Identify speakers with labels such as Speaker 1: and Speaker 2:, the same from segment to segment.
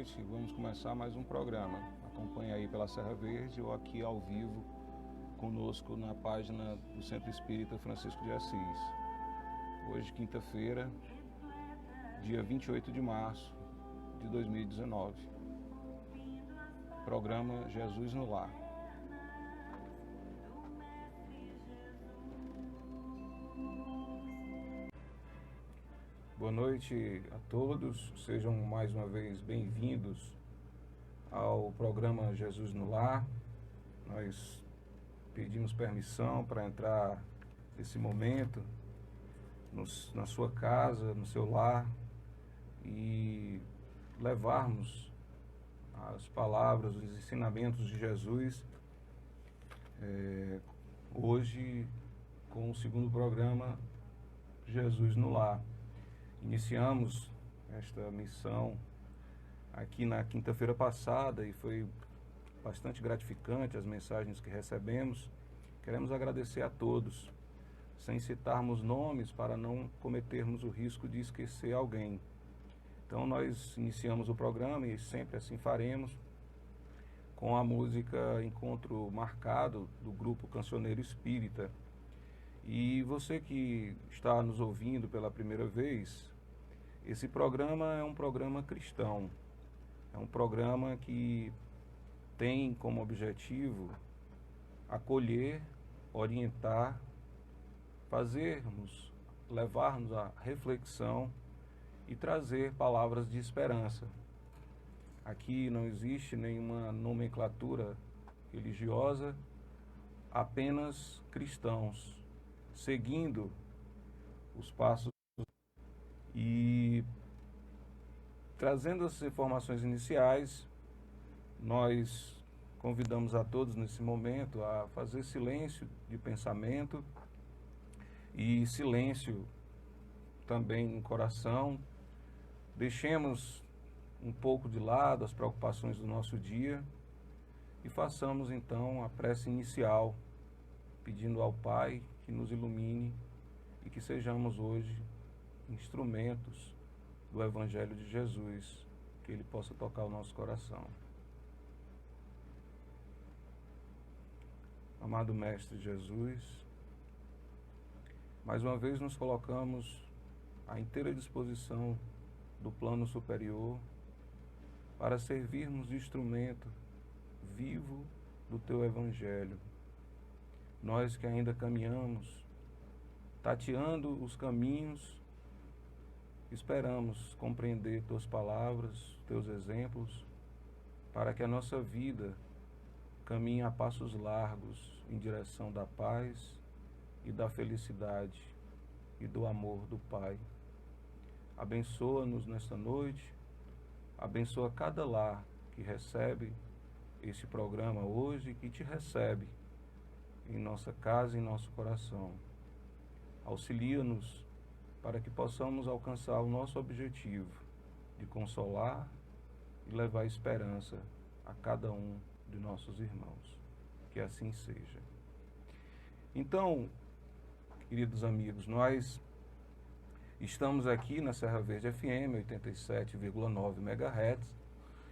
Speaker 1: noite. Vamos começar mais um programa. Acompanhe aí pela Serra Verde ou aqui ao vivo conosco na página do Centro Espírita Francisco de Assis. Hoje, quinta-feira, dia 28 de março de 2019. Programa Jesus no Lar. Boa noite a todos, sejam mais uma vez bem-vindos ao programa Jesus no Lar. Nós pedimos permissão para entrar nesse momento na sua casa, no seu lar, e levarmos as palavras, os ensinamentos de Jesus, hoje com o segundo programa Jesus no Lar. Iniciamos esta missão aqui na quinta-feira passada e foi bastante gratificante as mensagens que recebemos. Queremos agradecer a todos, sem citarmos nomes para não cometermos o risco de esquecer alguém. Então nós iniciamos o programa e sempre assim faremos com a música Encontro Marcado do grupo Cancioneiro Espírita. E você que está nos ouvindo pela primeira vez, esse programa é um programa cristão, é um programa que tem como objetivo acolher, orientar, levar-nos à reflexão e trazer palavras de esperança. Aqui não existe nenhuma nomenclatura religiosa, apenas cristãos, seguindo os passos e trazendo as informações iniciais. Nós convidamos a todos nesse momento a fazer silêncio de pensamento e silêncio também no coração. Deixemos um pouco de lado as preocupações do nosso dia e façamos então a prece inicial, pedindo ao Pai que nos ilumine e que sejamos hoje instrumentos do Evangelho de Jesus, que Ele possa tocar o nosso coração. Amado Mestre Jesus, mais uma vez nos colocamos à inteira disposição do plano superior para servirmos de instrumento vivo do Teu Evangelho. Nós que ainda caminhamos, tateando os caminhos, esperamos compreender Tuas palavras, Teus exemplos, para que a nossa vida caminhe a passos largos em direção da paz e da felicidade e do amor do Pai. Abençoa-nos nesta noite, abençoa cada lar que recebe esse programa hoje e que Te recebe em nossa casa e em nosso coração. Auxilia-nos para que possamos alcançar o nosso objetivo de consolar e levar esperança a cada um de nossos irmãos. Que assim seja. Então, queridos amigos, nós estamos aqui na Serra Verde FM 87,9 MHz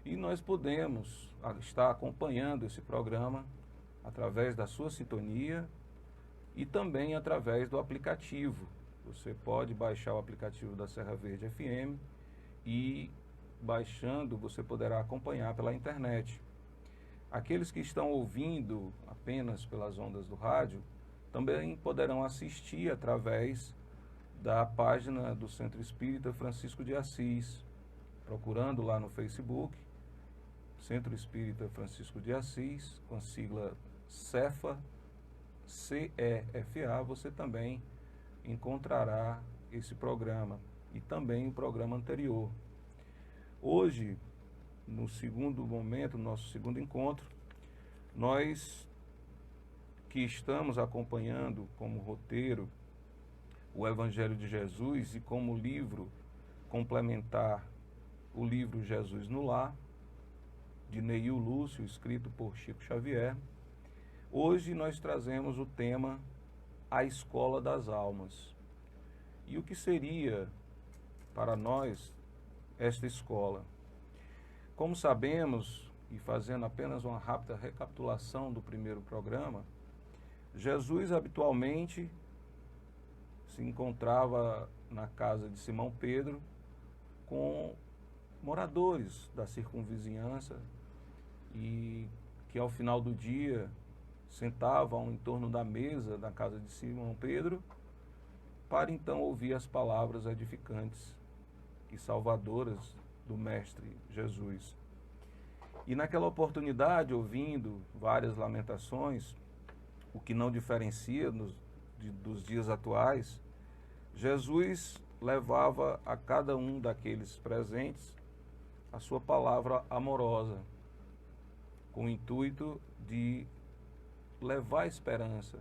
Speaker 1: e nós podemos estar acompanhando esse programa através da sua sintonia e também através do aplicativo. Você pode baixar o aplicativo da Serra Verde FM e, baixando, você poderá acompanhar pela internet. Aqueles que estão ouvindo apenas pelas ondas do rádio também poderão assistir através da página do Centro Espírita Francisco de Assis, procurando lá no Facebook, Centro Espírita Francisco de Assis, com a sigla CEFA, CEFA, você também encontrará esse programa e também o programa anterior. Hoje, no segundo momento, no nosso segundo encontro, nós que estamos acompanhando como roteiro o Evangelho de Jesus e como livro complementar o livro Jesus no Lar, de Neil Lúcio, escrito por Chico Xavier, hoje nós trazemos o tema A Escola das Almas. E o que seria para nós esta escola? Como sabemos, e fazendo apenas uma rápida recapitulação do primeiro programa, Jesus habitualmente se encontrava na casa de Simão Pedro com moradores da circunvizinhança e que ao final do dia sentavam em torno da mesa da casa de Simão Pedro para então ouvir as palavras edificantes e salvadoras do Mestre Jesus. E naquela oportunidade, ouvindo várias lamentações, o que não diferencia dos dias atuais, Jesus levava a cada um daqueles presentes a sua palavra amorosa, com o intuito de levar esperança,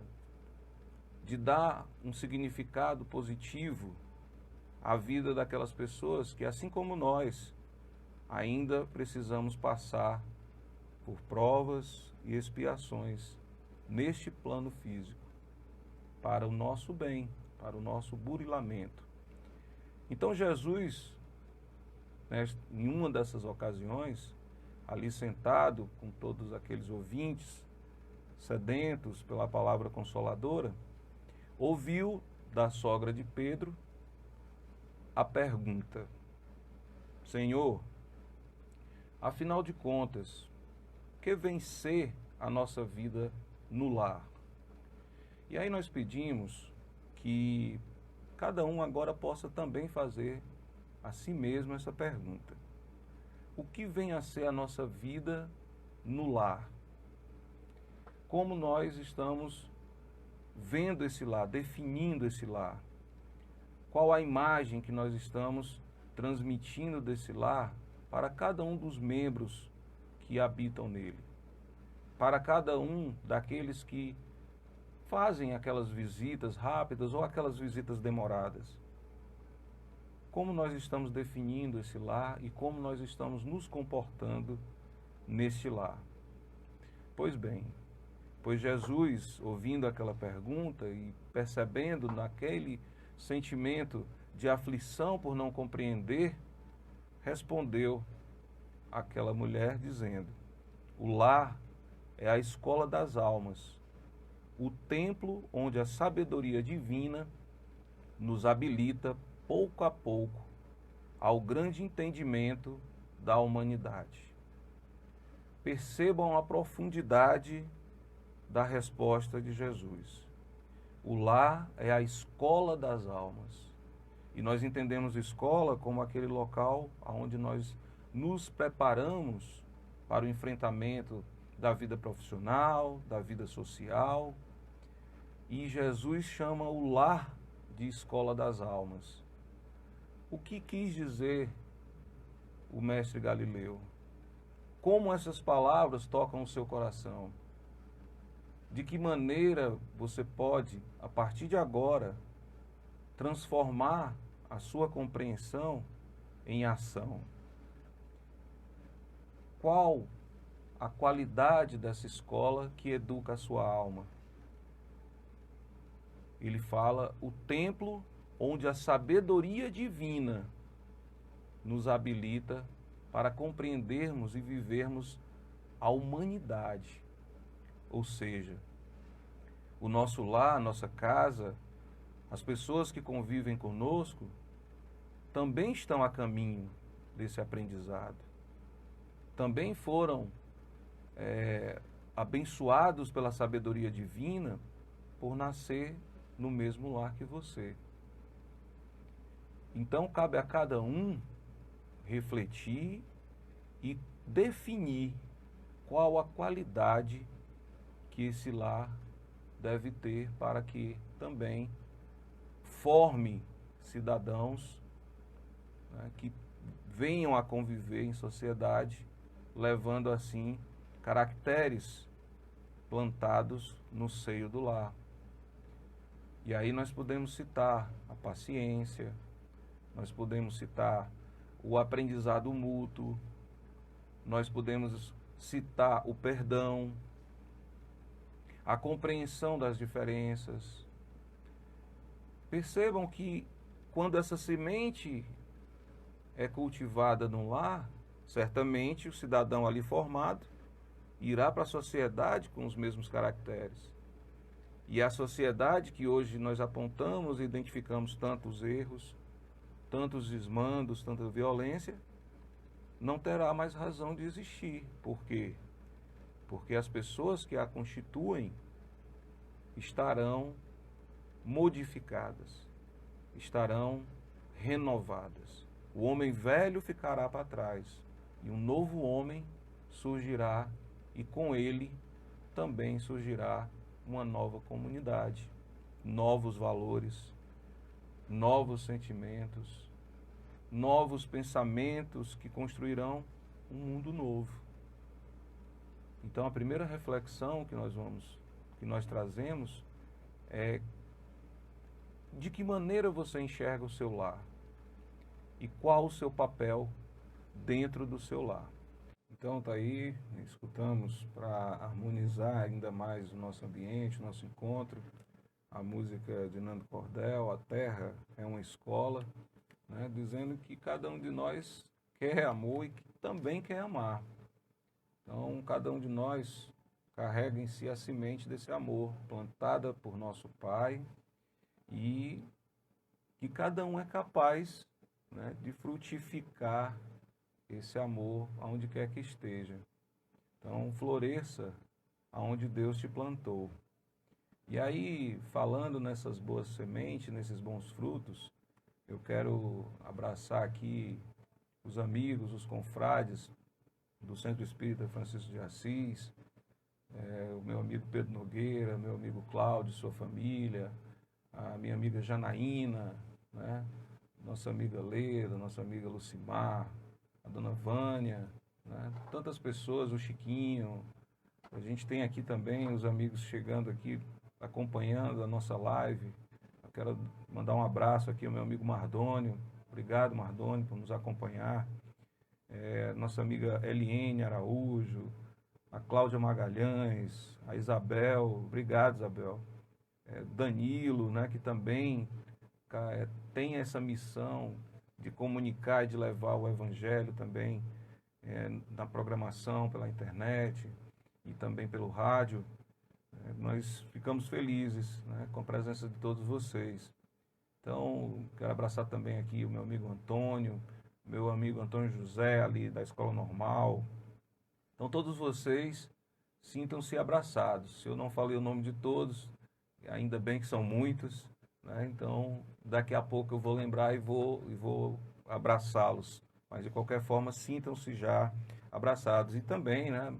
Speaker 1: de dar um significado positivo à vida daquelas pessoas que, assim como nós, ainda precisamos passar por provas e expiações neste plano físico, para o nosso bem, para o nosso burilamento. Então Jesus, em uma dessas ocasiões, ali sentado com todos aqueles ouvintes, sedentos pela palavra consoladora, ouviu da sogra de Pedro a pergunta: Senhor, afinal de contas, que vem ser a nossa vida no lar? E aí nós pedimos que cada um agora possa também fazer a si mesmo essa pergunta: o que vem a ser a nossa vida no lar? Como nós estamos vendo esse lar, definindo esse lar? Qual a imagem que nós estamos transmitindo desse lar para cada um dos membros que habitam nele? Para cada um daqueles que fazem aquelas visitas rápidas ou aquelas visitas demoradas? Como nós estamos definindo esse lar e como nós estamos nos comportando neste lar? Pois bem, pois Jesus, ouvindo aquela pergunta e percebendo naquele sentimento de aflição por não compreender, respondeu àquela mulher dizendo: o lar é a escola das almas, o templo onde a sabedoria divina nos habilita pouco a pouco ao grande entendimento da humanidade. Percebam a profundidade da resposta de Jesus. O lar é a escola das almas. E nós entendemos escola como aquele local onde nós nos preparamos para o enfrentamento da vida profissional, da vida social. E Jesus chama o lar de escola das almas. O que quis dizer o mestre Galileu? Como essas palavras tocam o seu coração? De que maneira você pode, a partir de agora, transformar a sua compreensão em ação? Qual a qualidade dessa escola que educa a sua alma? Ele fala: o templo onde a sabedoria divina nos habilita para compreendermos e vivermos a humanidade. Ou seja, o nosso lar, a nossa casa, as pessoas que convivem conosco, também estão a caminho desse aprendizado. Também foram abençoados pela sabedoria divina por nascer no mesmo lar que você. Então cabe a cada um refletir e definir qual a qualidade que esse lar deve ter para que também forme cidadãos, né, que venham a conviver em sociedade, levando assim caracteres plantados no seio do lar. E aí nós podemos citar a paciência, nós podemos citar o aprendizado mútuo, nós podemos citar o perdão, a compreensão das diferenças. Percebam que quando essa semente é cultivada no lar, certamente o cidadão ali formado irá para a sociedade com os mesmos caracteres. E a sociedade que hoje nós apontamos e identificamos tantos erros, tantos desmandos, tanta violência, não terá mais razão de existir. Por quê? Porque as pessoas que a constituem estarão modificadas, estarão renovadas. O homem velho ficará para trás e um novo homem surgirá, e com ele também surgirá uma nova comunidade, novos valores, novos sentimentos, novos pensamentos que construirão um mundo novo. Então a primeira reflexão que nós trazemos é: de que maneira você enxerga o seu lar? E qual o seu papel dentro do seu lar? Então tá aí, escutamos para harmonizar ainda mais o nosso ambiente, o nosso encontro, a música de Nando Cordel, A Terra é uma Escola, né, dizendo que cada um de nós quer amor e que também quer amar. Então cada um de nós carrega em si a semente desse amor, plantada por nosso Pai, e que cada um é capaz, né, de frutificar esse amor aonde quer que esteja. Então floresça aonde Deus te plantou. E aí, falando nessas boas sementes, nesses bons frutos, eu quero abraçar aqui os amigos, os confrades do Centro Espírita Francisco de Assis, o meu amigo Pedro Nogueira, meu amigo Cláudio, sua família, a minha amiga Janaína, né? Nossa amiga Leda, nossa amiga Lucimar, a dona Vânia, né? Tantas pessoas, o Chiquinho. A gente tem aqui também os amigos chegando aqui, acompanhando a nossa live. Eu quero mandar um abraço aqui ao meu amigo Mardônio. Obrigado, Mardônio, por nos acompanhar. Nossa amiga Eliene Araújo, a Cláudia Magalhães, a Isabel. Obrigado, Isabel. Danilo, né, que também tem essa missão de comunicar e de levar o Evangelho também na programação, pela internet e também pelo rádio. Nós ficamos felizes, né, com a presença de todos vocês. Então, quero abraçar também aqui o meu amigo Antônio, meu amigo Antônio José, ali da Escola Normal. Então, todos vocês sintam-se abraçados. Se eu não falei o nome de todos, ainda bem que são muitos, né? Então, daqui a pouco eu vou lembrar e vou abraçá-los. Mas, de qualquer forma, sintam-se já abraçados. E também, né,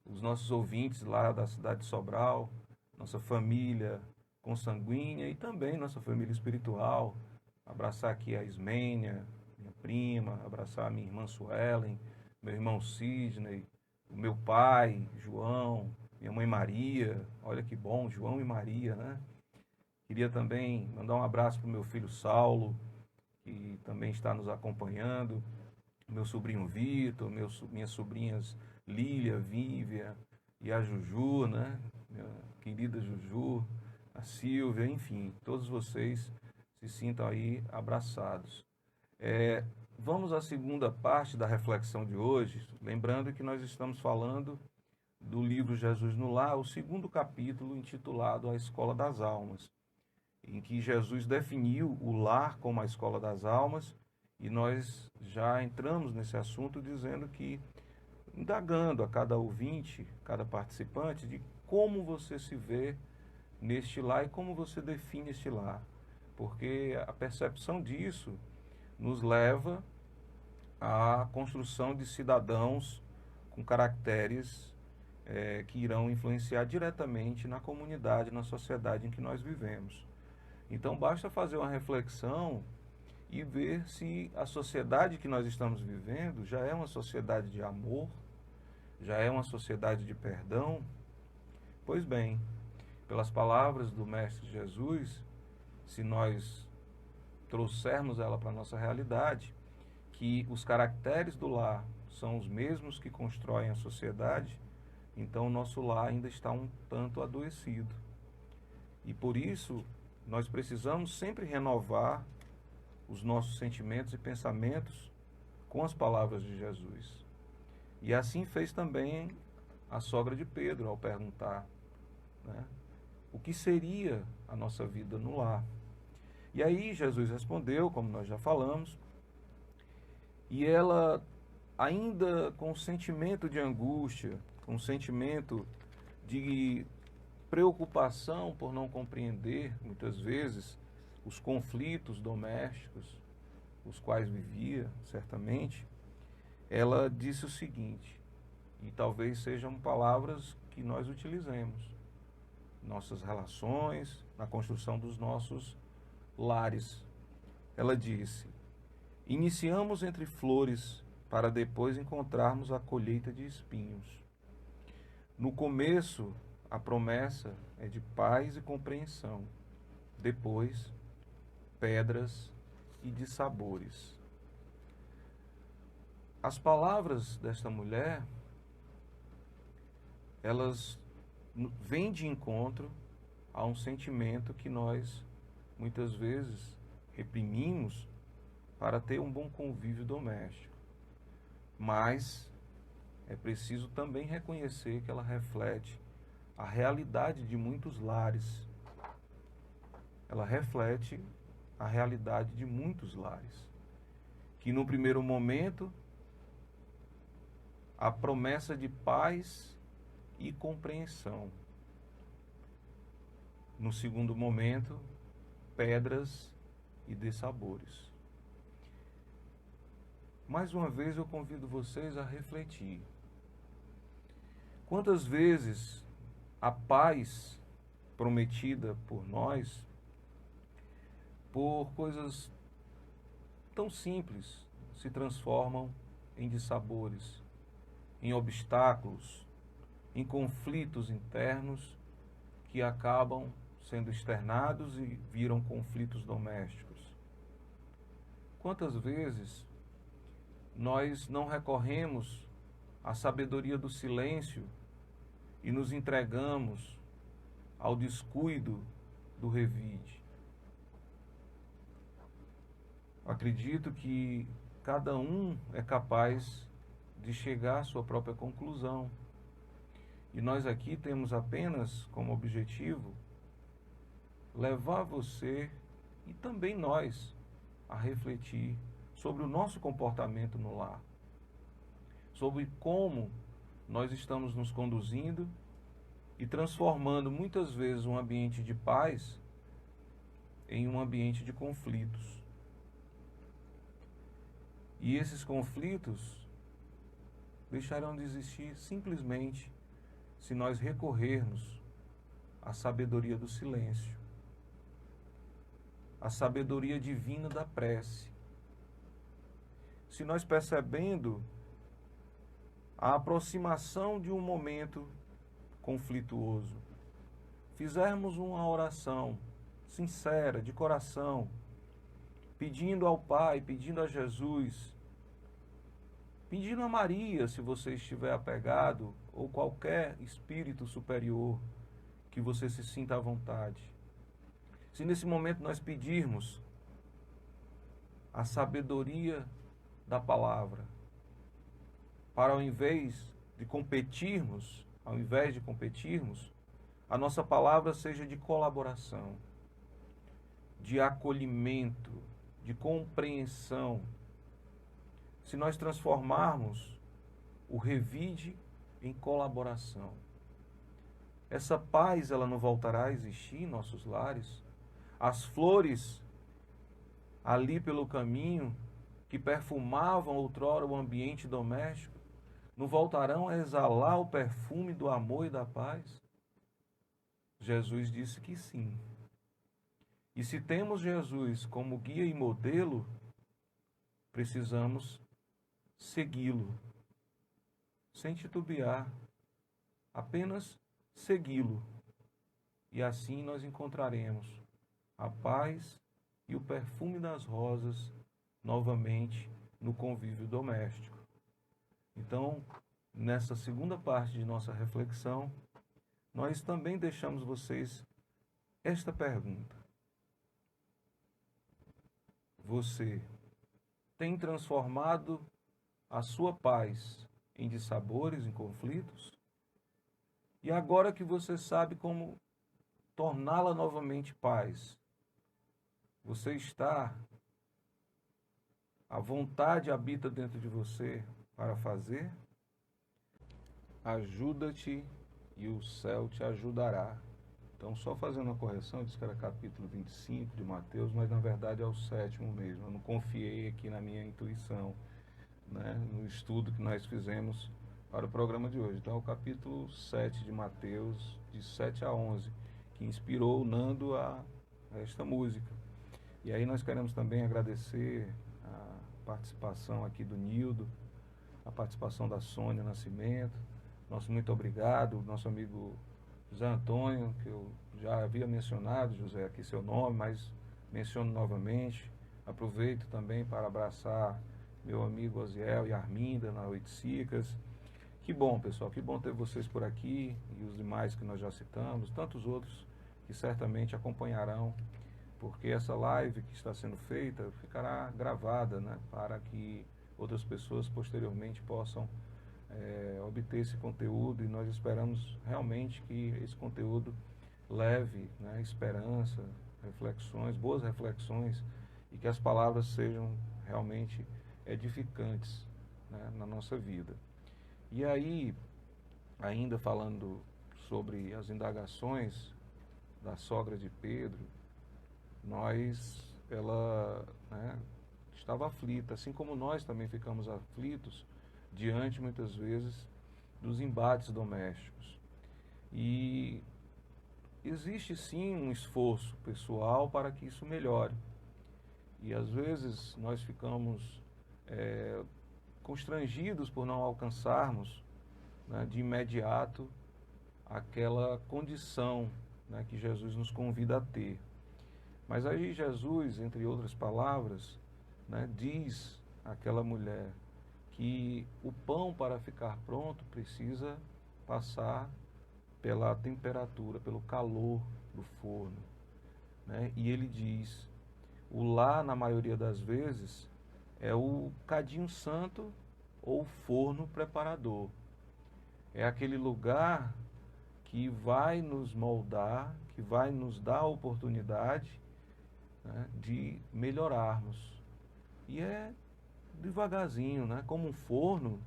Speaker 1: os nossos ouvintes lá da cidade de Sobral, nossa família consanguínea e também nossa família espiritual. Abraçar aqui a Ismênia, minha prima, abraçar a minha irmã Suelen, meu irmão Sidney, o meu pai, João, minha mãe Maria. Olha que bom, João e Maria, né? Queria também mandar um abraço para o meu filho Saulo, que também está nos acompanhando, meu sobrinho Vitor, minhas sobrinhas Lília, Vívia e a Juju, né? Minha querida Juju, a Silvia, enfim, todos vocês se sintam aí abraçados. Vamos à segunda parte da reflexão de hoje, lembrando que nós estamos falando do livro Jesus no Lar, o segundo capítulo, intitulado A Escola das Almas, em que Jesus definiu o lar como a escola das almas, e nós já entramos nesse assunto dizendo que, indagando a cada ouvinte, cada participante, de como você se vê neste lar e como você define este lar, porque a percepção disso nos leva à construção de cidadãos com caracteres que irão influenciar diretamente na comunidade, na sociedade em que nós vivemos. Então basta fazer uma reflexão e ver se a sociedade que nós estamos vivendo já é uma sociedade de amor, já é uma sociedade de perdão. Pois bem, pelas palavras do Mestre Jesus, se nós trouxermos ela para a nossa realidade, que os caracteres do lar são os mesmos que constroem a sociedade, então o nosso lar ainda está um tanto adoecido. E por isso, nós precisamos sempre renovar os nossos sentimentos e pensamentos com as palavras de Jesus. E assim fez também a sogra de Pedro ao perguntar, né, o que seria a nossa vida no lar. E aí Jesus respondeu, como nós já falamos, e ela, ainda com um sentimento de angústia, com um sentimento de preocupação por não compreender, muitas vezes, os conflitos domésticos, os quais vivia, certamente, ela disse o seguinte, e talvez sejam palavras que nós utilizemos, nossas relações, na construção dos nossos lares. Ela disse: iniciamos entre flores para depois encontrarmos a colheita de espinhos. No começo, a promessa é de paz e compreensão. Depois, pedras e dissabores. As palavras desta mulher, elas vêm de encontro a um sentimento que nós, muitas vezes, reprimimos para ter um bom convívio doméstico. Mas é preciso também reconhecer que ela reflete a realidade de muitos lares. Ela reflete a realidade de muitos lares. Que no primeiro momento, a promessa de paz e compreensão. No segundo momento, pedras e dissabores. Mais uma vez eu convido vocês a refletir. Quantas vezes a paz prometida por nós, por coisas tão simples, se transformam em dissabores, em obstáculos, em conflitos internos que acabam sendo externados e viram conflitos domésticos. Quantas vezes nós não recorremos à sabedoria do silêncio e nos entregamos ao descuido do revide? Acredito que cada um é capaz de chegar à sua própria conclusão. E nós aqui temos apenas como objetivo levar você e também nós a refletir sobre o nosso comportamento no lar, sobre como nós estamos nos conduzindo e transformando muitas vezes um ambiente de paz em um ambiente de conflitos. E esses conflitos deixarão de existir simplesmente se nós recorrermos à sabedoria do silêncio, à sabedoria divina da prece. Se nós, percebendo a aproximação de um momento conflituoso, fizermos uma oração sincera, de coração, pedindo ao Pai, pedindo a Jesus, pedindo a Maria, se você estiver apegado, ou qualquer espírito superior que você se sinta à vontade. Se nesse momento nós pedirmos a sabedoria da palavra, para ao invés de competirmos, a nossa palavra seja de colaboração, de acolhimento, de compreensão. Se nós transformarmos o revide em colaboração, essa paz ela não voltará a existir em nossos lares. As flores ali pelo caminho que perfumavam outrora o ambiente doméstico não voltarão a exalar o perfume do amor e da paz? Jesus disse que sim. E se temos Jesus como guia e modelo, precisamos segui-lo, sem titubear, apenas segui-lo. E assim nós encontraremos a paz e o perfume das rosas novamente no convívio doméstico. Então, nessa segunda parte de nossa reflexão, nós também deixamos vocês esta pergunta: você tem transformado a sua paz em dissabores, em conflitos? E agora que você sabe como torná-la novamente paz, você está, a vontade habita dentro de você para fazer? Ajuda-te e o céu te ajudará. Então, só fazendo uma correção, eu disse que era capítulo 25 de Mateus, mas na verdade é o 7º mesmo. Eu não confiei aqui na minha intuição, né, no estudo que nós fizemos para o programa de hoje. Então, é o capítulo 7 de Mateus, de 7 a 11, que inspirou o Nando a esta música. E aí nós queremos também agradecer a participação aqui do Nildo, a participação da Sônia Nascimento. Nosso muito obrigado, nosso amigo José Antônio, que eu já havia mencionado, José, aqui seu nome, mas menciono novamente. Aproveito também para abraçar meu amigo Oziel e Arminda na Oiticicas. Que bom, pessoal, que bom ter vocês por aqui e os demais que nós já citamos, tantos outros que certamente acompanharão, porque essa live que está sendo feita ficará gravada, né, para que outras pessoas posteriormente possam obter esse conteúdo, e nós esperamos realmente que esse conteúdo leve, né, esperança, reflexões, boas reflexões, e que as palavras sejam realmente edificantes, né, na nossa vida. E aí, ainda falando sobre as indagações da sogra de Pedro, ela, né, estava aflita, assim como nós também ficamos aflitos diante, muitas vezes, dos embates domésticos. E existe sim um esforço pessoal para que isso melhore. E às vezes nós ficamos constrangidos por não alcançarmos, né, de imediato aquela condição, né, que Jesus nos convida a ter. Mas aí Jesus, entre outras palavras, né, diz àquela mulher que o pão, para ficar pronto, precisa passar pela temperatura, pelo calor do forno, né? E ele diz, o lar, na maioria das vezes, é o cadinho santo ou o forno preparador. É aquele lugar que vai nos moldar, que vai nos dar a oportunidade, né, de melhorarmos. E é devagarzinho, né? Como um forno,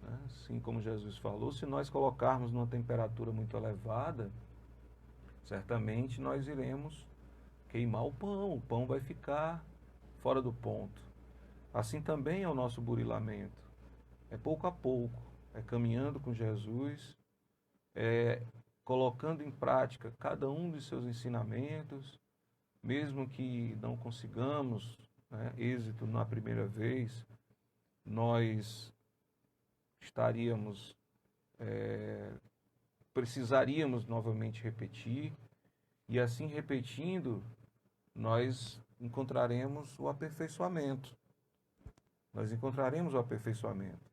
Speaker 1: né? Assim como Jesus falou, se nós colocarmos numa temperatura muito elevada, certamente nós iremos queimar o pão vai ficar fora do ponto. Assim também é o nosso burilamento. É pouco a pouco, é caminhando com Jesus, é colocando em prática cada um dos seus ensinamentos, mesmo que não consigamos, né, êxito na primeira vez, nós precisaríamos novamente repetir, e assim repetindo, nós encontraremos o aperfeiçoamento. Nós encontraremos o aperfeiçoamento.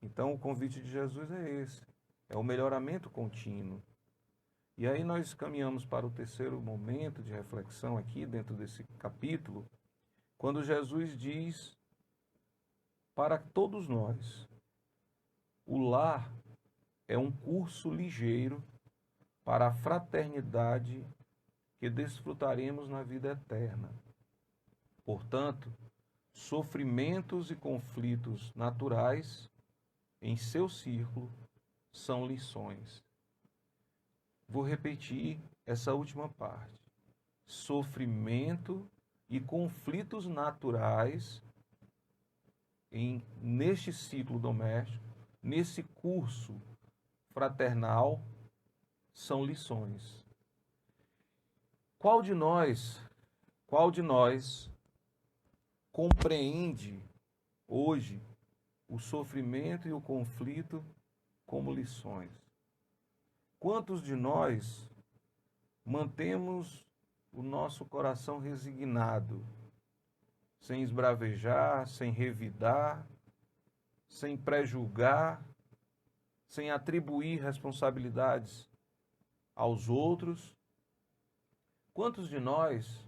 Speaker 1: Então, o convite de Jesus é esse, é o melhoramento contínuo. E aí nós caminhamos para o terceiro momento de reflexão aqui, dentro desse capítulo, quando Jesus diz para todos nós, o lar é um curso ligeiro para a fraternidade que desfrutaremos na vida eterna. Portanto, sofrimentos e conflitos naturais em seu círculo são lições. Vou repetir essa última parte. Sofrimento e conflitos naturais neste ciclo doméstico, nesse curso fraternal, são lições. Qual de nós compreende hoje o sofrimento e o conflito como lições? Quantos de nós mantemos o nosso coração resignado, sem esbravejar, sem revidar, sem pré-julgar, sem atribuir responsabilidades aos outros? Quantos de nós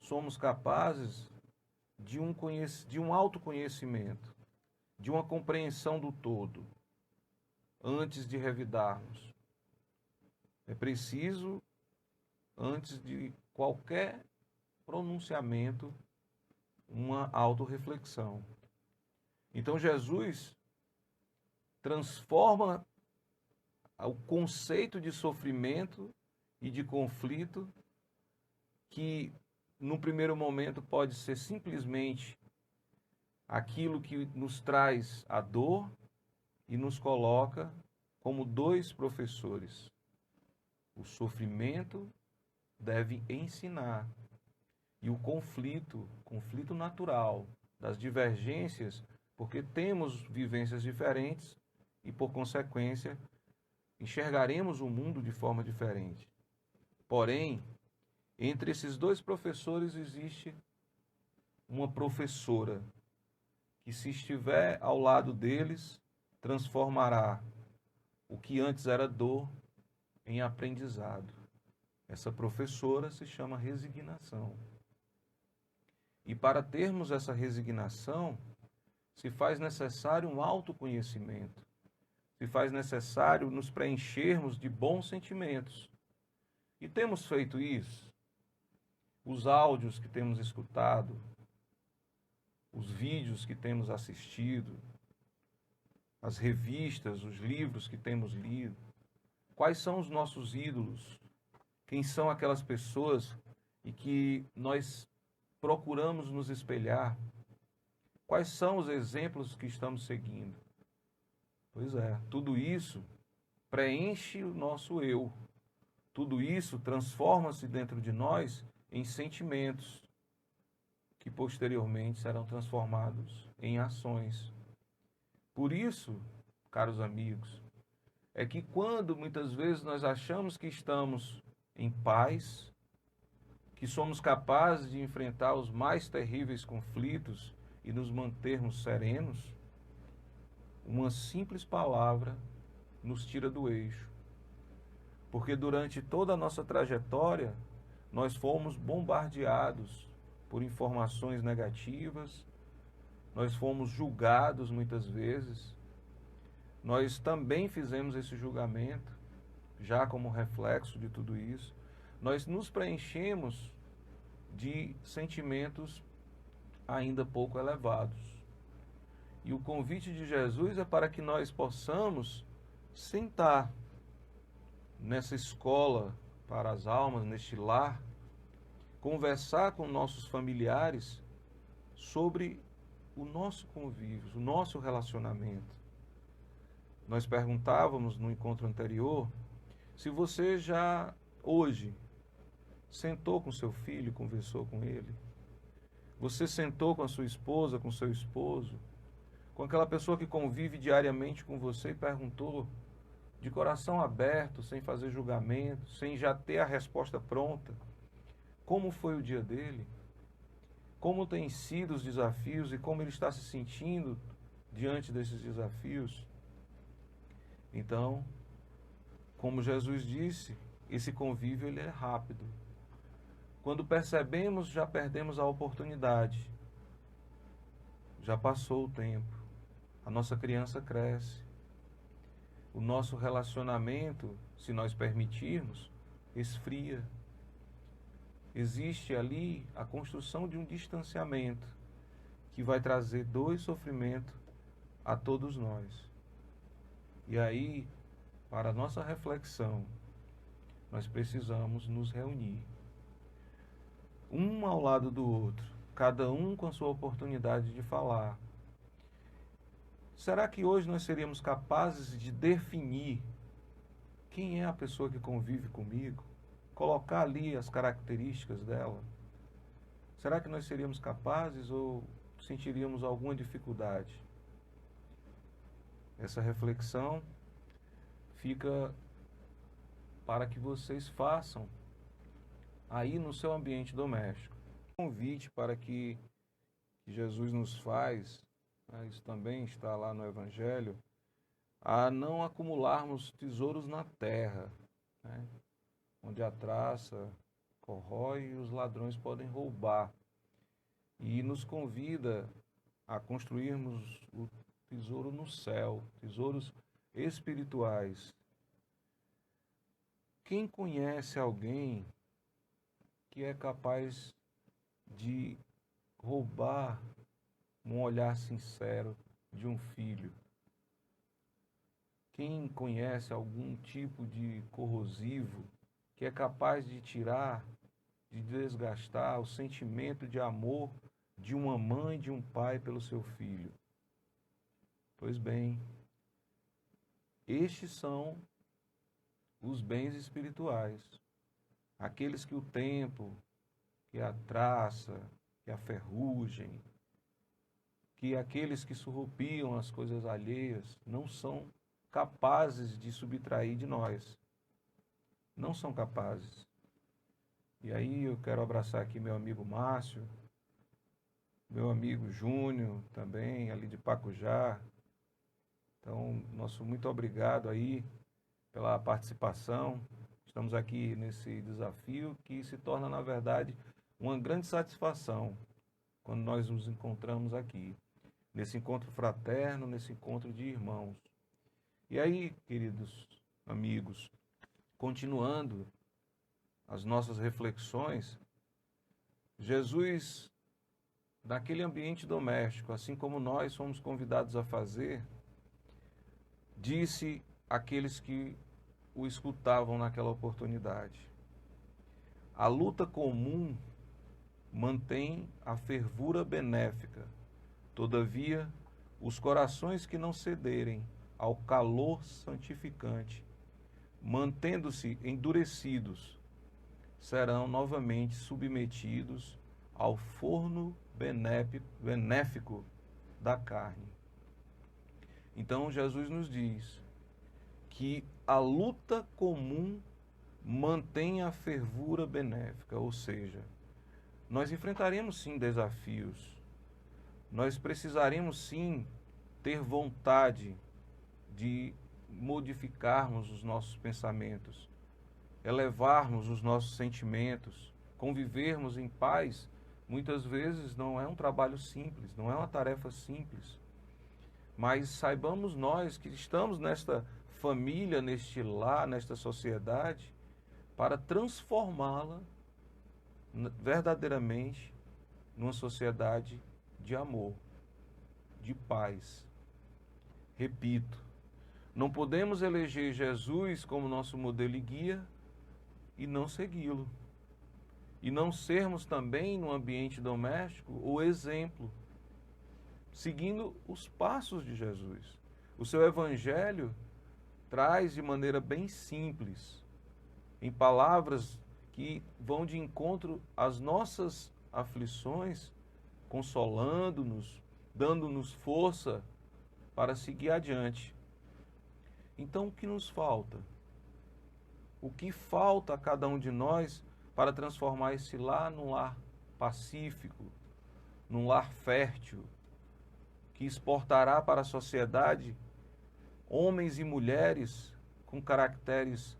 Speaker 1: somos capazes de um autoconhecimento, de uma compreensão do todo, antes de revidarmos. É preciso, antes de qualquer pronunciamento, uma autorreflexão. Então Jesus transforma o conceito de sofrimento e de conflito, que no primeiro momento pode ser simplesmente aquilo que nos traz a dor, e nos coloca como dois professores. O sofrimento deve ensinar, e o conflito natural, das divergências, porque temos vivências diferentes e, por consequência, enxergaremos o mundo de forma diferente. Porém, entre esses dois professores existe uma professora que, se estiver ao lado deles, transformará o que antes era dor em aprendizado. Essa professora se chama resignação. E para termos essa resignação, se faz necessário um autoconhecimento, se faz necessário nos preenchermos de bons sentimentos. E temos feito isso. Os áudios que temos escutado, os vídeos que temos assistido, as revistas, os livros que temos lido. Quais são os nossos ídolos? Quem são aquelas pessoas em que nós procuramos nos espelhar? Quais são os exemplos que estamos seguindo? Pois é, tudo isso preenche o nosso eu. Tudo isso transforma-se dentro de nós em sentimentos, que posteriormente serão transformados em ações. Por isso, caros amigos, é que quando muitas vezes nós achamos que estamos em paz, que somos capazes de enfrentar os mais terríveis conflitos e nos mantermos serenos, uma simples palavra nos tira do eixo. Porque durante toda a nossa trajetória, nós fomos bombardeados por informações negativas, nós fomos julgados muitas vezes. Nós também fizemos esse julgamento, já como reflexo de tudo isso. Nós nos preenchemos de sentimentos ainda pouco elevados. E o convite de Jesus é para que nós possamos sentar nessa escola para as almas, neste lar, conversar com nossos familiares sobre o nosso convívio, o nosso relacionamento. Nós perguntávamos no encontro anterior se você já hoje sentou com seu filho e conversou com ele. Você sentou com a sua esposa, com seu esposo, com aquela pessoa que convive diariamente com você e perguntou de coração aberto, sem fazer julgamento, sem já ter a resposta pronta, como foi o dia dele? Como têm sido os desafios e como ele está se sentindo diante desses desafios? Então, como Jesus disse, esse convívio ele é rápido. Quando percebemos, já perdemos a oportunidade. Já passou o tempo. A nossa criança cresce. O nosso relacionamento, se nós permitirmos, esfria. Existe ali a construção de um distanciamento que vai trazer dor e sofrimento a todos nós. E aí, para a nossa reflexão, nós precisamos nos reunir, um ao lado do outro, cada um com a sua oportunidade de falar. Será que hoje nós seríamos capazes de definir quem é a pessoa que convive comigo? Colocar ali as características dela? Será que nós seríamos capazes ou sentiríamos alguma dificuldade? Essa reflexão fica para que vocês façam aí no seu ambiente doméstico. Um convite para que Jesus nos faz, isso também está lá no Evangelho, a não acumularmos tesouros na terra, né, onde a traça corrói e os ladrões podem roubar. E nos convida a construirmos o tesouro no céu, tesouros espirituais. Quem conhece alguém que é capaz de roubar um olhar sincero de um filho? Quem conhece algum tipo de corrosivo que é capaz de tirar, de desgastar o sentimento de amor de uma mãe e de um pai pelo seu filho? Pois bem, estes são os bens espirituais, aqueles que o tempo, que a traça, que a ferrugem, que aqueles que surrupiam as coisas alheias não são capazes de subtrair de nós. Não são capazes. E aí eu quero abraçar aqui meu amigo Márcio, meu amigo Júnior também, ali de Pacujá. Então, nosso muito obrigado aí pela participação. Estamos aqui nesse desafio que se torna, na verdade, uma grande satisfação quando nós nos encontramos aqui, nesse encontro fraterno, nesse encontro de irmãos. E aí, queridos amigos, continuando as nossas reflexões, Jesus, naquele ambiente doméstico, assim como nós somos convidados a fazer, disse àqueles que o escutavam naquela oportunidade: a luta comum mantém a fervura benéfica, todavia, os corações que não cederem ao calor santificante, mantendo-se endurecidos, serão novamente submetidos ao forno benéfico da carne. Então Jesus nos diz que a luta comum mantém a fervura benéfica, ou seja, nós enfrentaremos sim desafios, nós precisaremos sim ter vontade de modificarmos os nossos pensamentos, elevarmos os nossos sentimentos, convivermos em paz. Muitas vezes não é um trabalho simples, não é uma tarefa simples, mas saibamos nós que estamos nesta família, neste lar, nesta sociedade, para transformá-la verdadeiramente numa sociedade de amor, de paz. Repito, não podemos eleger Jesus como nosso modelo e guia e não segui-lo. E não sermos também, no ambiente doméstico, o exemplo, seguindo os passos de Jesus. O seu evangelho traz de maneira bem simples, em palavras que vão de encontro às nossas aflições, consolando-nos, dando-nos força para seguir adiante. Então, o que nos falta? O que falta a cada um de nós para transformar esse lar num lar pacífico, num lar fértil, que exportará para a sociedade homens e mulheres com caracteres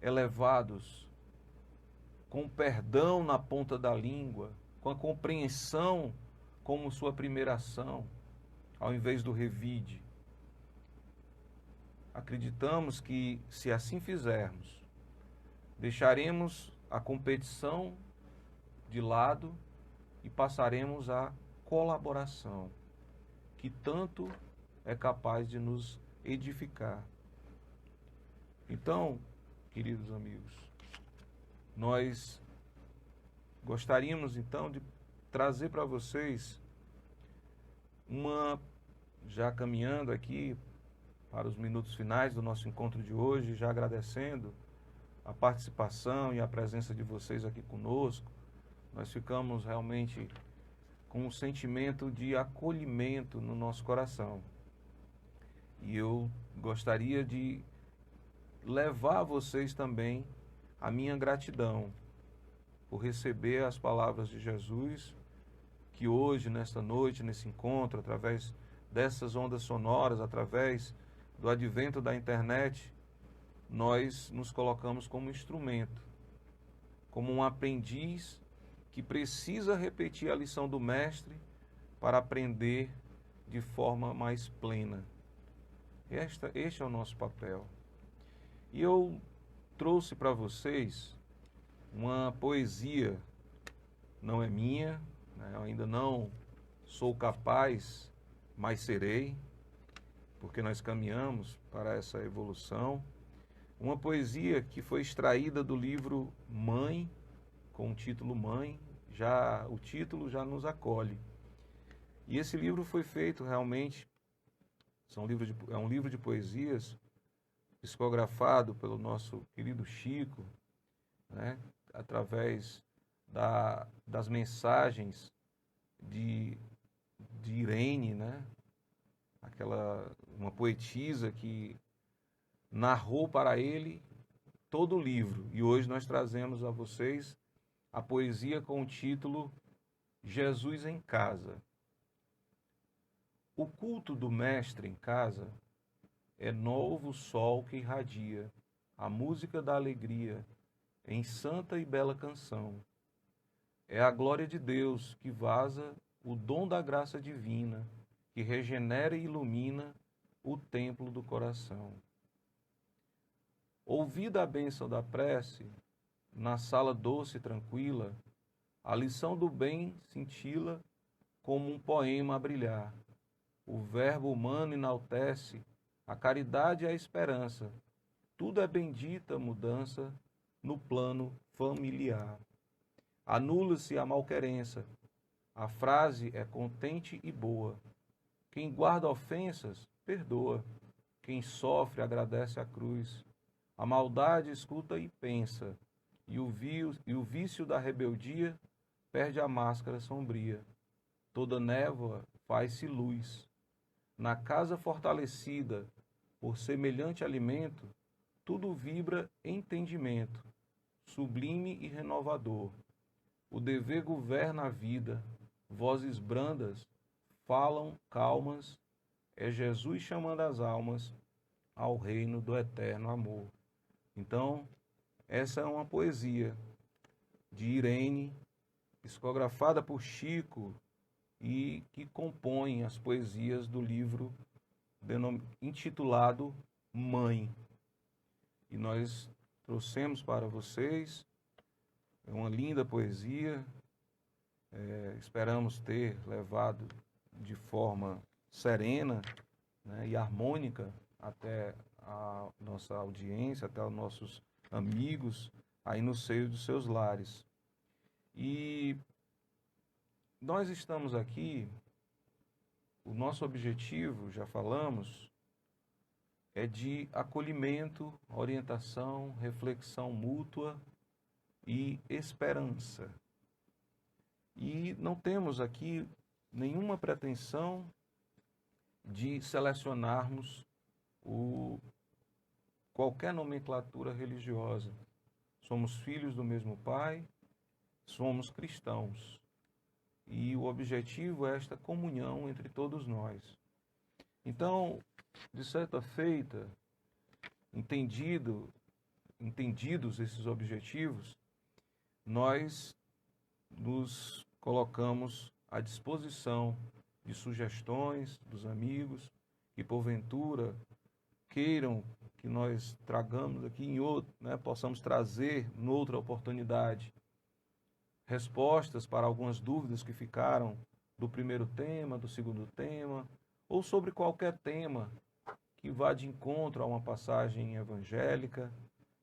Speaker 1: elevados, com perdão na ponta da língua, com a compreensão como sua primeira ação, ao invés do revide. Acreditamos que, se assim fizermos, deixaremos a competição de lado e passaremos à colaboração, que tanto é capaz de nos edificar. Então, queridos amigos, nós gostaríamos então de trazer para vocês já caminhando aqui para os minutos finais do nosso encontro de hoje, já agradecendo a participação e a presença de vocês aqui conosco. Nós ficamos realmente com um sentimento de acolhimento no nosso coração. E eu gostaria de levar a vocês também a minha gratidão por receber as palavras de Jesus, que hoje, nesta noite, nesse encontro, através dessas ondas sonoras, através do advento da internet, nós nos colocamos como instrumento, como um aprendiz que precisa repetir a lição do mestre para aprender de forma mais plena. Este é o nosso papel. E eu trouxe para vocês uma poesia, não é minha, né? Eu ainda não sou capaz, mas serei, porque nós caminhamos para essa evolução. Uma poesia que foi extraída do livro Mãe, com o título Mãe, o título já nos acolhe. E esse livro foi feito realmente, é um livro de poesias, psicografado pelo nosso querido Chico, né, através das mensagens de Irene, né, uma poetisa que narrou para ele todo o livro. E hoje nós trazemos a vocês a poesia com o título Jesus em Casa. O culto do Mestre em casa é novo sol que irradia a música da alegria em santa e bela canção. É a glória de Deus que vaza o dom da graça divina, que regenera e ilumina o templo do coração. Ouvida a bênção da prece, na sala doce e tranquila, a lição do bem cintila como um poema a brilhar. O verbo humano enaltece a caridade e a esperança. Tudo é bendita mudança no plano familiar. Anula-se a malquerença. A frase é contente e boa. Quem guarda ofensas, perdoa. Quem sofre, agradece a cruz. A maldade escuta e pensa. E o vício da rebeldia perde a máscara sombria. Toda névoa faz-se luz. Na casa fortalecida por semelhante alimento, tudo vibra entendimento, sublime e renovador. O dever governa a vida, vozes brandas falam calmas, é Jesus chamando as almas ao reino do eterno amor. Então, essa é uma poesia de Irene, psicografada por Chico, e que compõe as poesias do livro intitulado Mãe. E nós trouxemos para vocês uma linda poesia, esperamos ter levado de forma serena, né, e harmônica até a nossa audiência, até os nossos amigos aí no seio dos seus lares. E nós estamos aqui, o nosso objetivo, já falamos, é de acolhimento, orientação, reflexão mútua e esperança. E não temos aqui nenhuma pretensão de selecionarmos qualquer nomenclatura religiosa. Somos filhos do mesmo Pai, somos cristãos. E o objetivo é esta comunhão entre todos nós. Então, de certa feita, entendidos esses objetivos, nós nos colocamos à disposição de sugestões dos amigos que, porventura, queiram que nós tragamos aqui possamos trazer em outra oportunidade respostas para algumas dúvidas que ficaram do primeiro tema, do segundo tema, ou sobre qualquer tema que vá de encontro a uma passagem evangélica,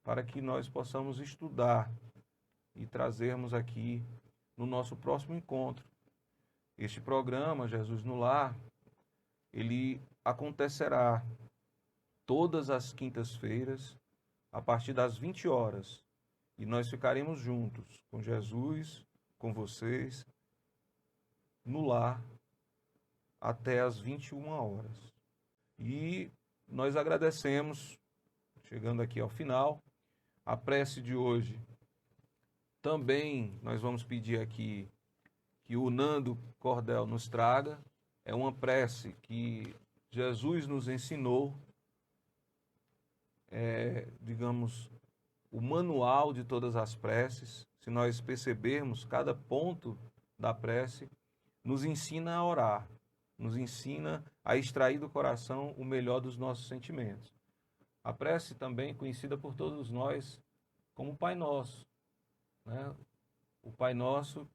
Speaker 1: para que nós possamos estudar e trazermos aqui no nosso próximo encontro. Este programa, Jesus no Lar, ele acontecerá todas as quintas-feiras, a partir das 20 horas, e nós ficaremos juntos com Jesus, com vocês, no lar, até as 21 horas. E nós agradecemos, chegando aqui ao final, a prece de hoje. Também nós vamos pedir aqui que o Nando Cordel nos traga. É uma prece que Jesus nos ensinou, digamos, o manual de todas as preces. Se nós percebermos, cada ponto da prece nos ensina a orar. nos ensina a extrair do coração o melhor dos nossos sentimentos. A prece também conhecida por todos nós como Pai Nosso, né? O Pai Nosso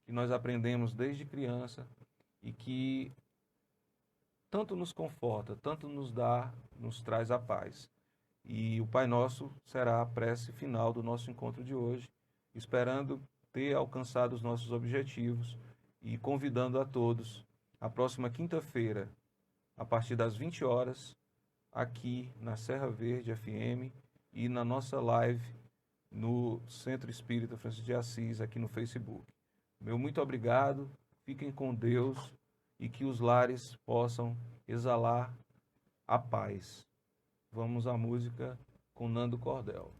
Speaker 1: que nós aprendemos desde criança e que tanto nos conforta, tanto nos traz a paz. E o Pai Nosso será a prece final do nosso encontro de hoje, esperando ter alcançado os nossos objetivos e convidando a todos a próxima quinta-feira, a partir das 20 horas, aqui na Serra Verde FM e na nossa live no Centro Espírita Francisco de Assis, aqui no Facebook. Meu muito obrigado, fiquem com Deus e que os lares possam exalar a paz. Vamos à música com Nando Cordel.